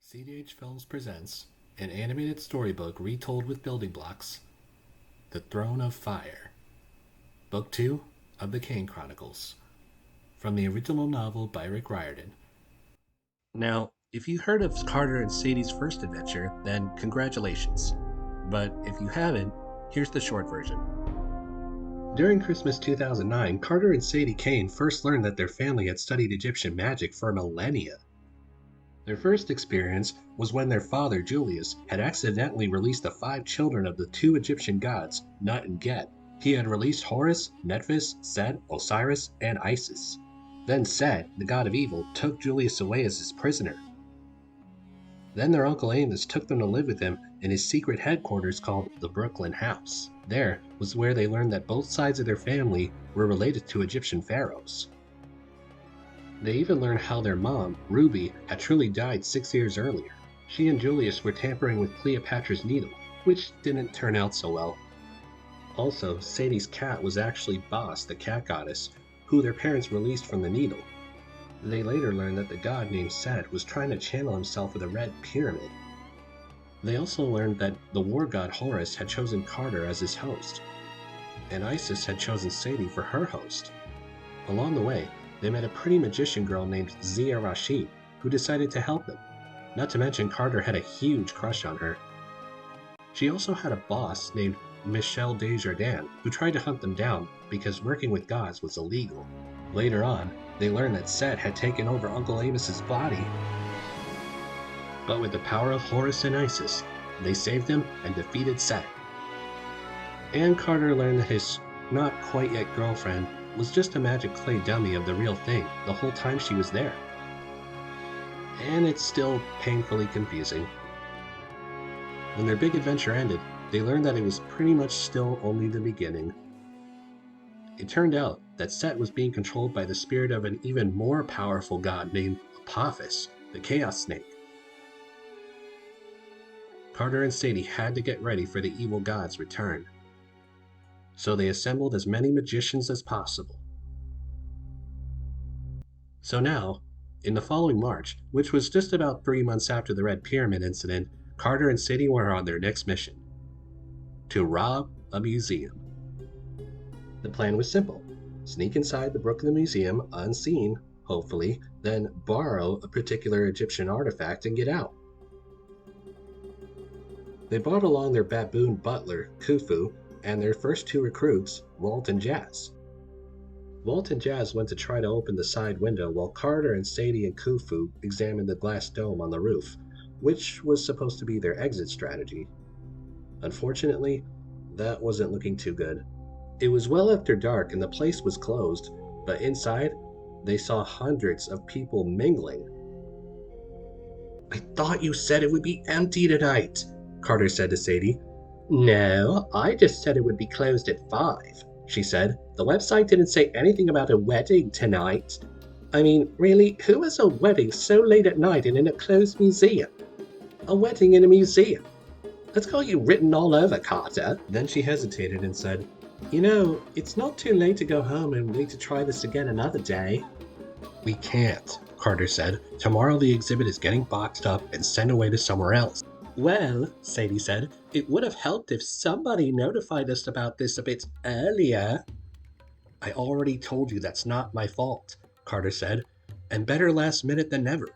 CDH Films presents an animated storybook retold with building blocks, The Throne of Fire, Book 2 of the Kane Chronicles, from the original novel by Rick Riordan. Now, if you heard of Carter and Sadie's first adventure, then congratulations. But if you haven't, here's the short version. During Christmas 2009, Carter and Sadie Kane first learned that their family had studied Egyptian magic for millennia. Their first experience was when their father, Julius, had accidentally released the 5 children of the 2 Egyptian gods, Nut and Get. He had released Horus, Nephthys, Set, Osiris, and Isis. Then Set, the god of evil, took Julius away as his prisoner. Then their Uncle Amos took them to live with him in his secret headquarters called the Brooklyn House. There was where they learned that both sides of their family were related to Egyptian pharaohs. They even learned how their mom, Ruby, had truly died 6 years earlier. She and Julius were tampering with Cleopatra's Needle, which didn't turn out so well. Also, Sadie's cat was actually Bos, the cat goddess, who their parents released from the needle. They later learned that the god named Set was trying to channel himself with a red pyramid. They also learned that the war god Horus had chosen Carter as his host, and Isis had chosen Sadie for her host. Along the way, they met a pretty magician girl named Zia Rashid, who decided to help them. Not to mention Carter had a huge crush on her. She also had a boss named Michel Desjardins, who tried to hunt them down because working with gods was illegal. Later on, they learned that Set had taken over Uncle Amos's body. But with the power of Horus and Isis, they saved him and defeated Set. And Carter learned that his not quite yet girlfriend was just a magic clay dummy of the real thing the whole time she was there. And it's still painfully confusing. When their big adventure ended, they learned that it was pretty much still only the beginning. It turned out that Set was being controlled by the spirit of an even more powerful god named Apophis, the Chaos Snake. Carter and Sadie had to get ready for the evil god's return. So they assembled as many magicians as possible. So now, in the following March, which was just about 3 months after the Red Pyramid incident, Carter and Sadie were on their next mission: to rob a museum. The plan was simple: sneak inside the Brooklyn Museum unseen, hopefully, then borrow a particular Egyptian artifact and get out. They brought along their baboon butler, Khufu, and their first 2 recruits, Walt and Jazz. Walt and Jazz went to try to open the side window while Carter and Sadie and Khufu examined the glass dome on the roof, which was supposed to be their exit strategy. Unfortunately, that wasn't looking too good. It was well after dark and the place was closed, but inside, they saw hundreds of people mingling. "I thought you said it would be empty tonight," Carter said to Sadie. "No, I just said it would be closed at 5, she said. "The website didn't say anything about a wedding tonight. I mean, really, who has a wedding so late at night and in a closed museum? A wedding in a museum? That's got you written all over, Carter." Then she hesitated and said, "You know, it's not too late to go home and wait to try this again another day." "We can't," Carter said. "Tomorrow the exhibit is getting boxed up and sent away to somewhere else." "Well," Sadie said, "it would have helped if somebody notified us about this a bit earlier." "I already told you that's not my fault," Carter said, "and better last minute than never."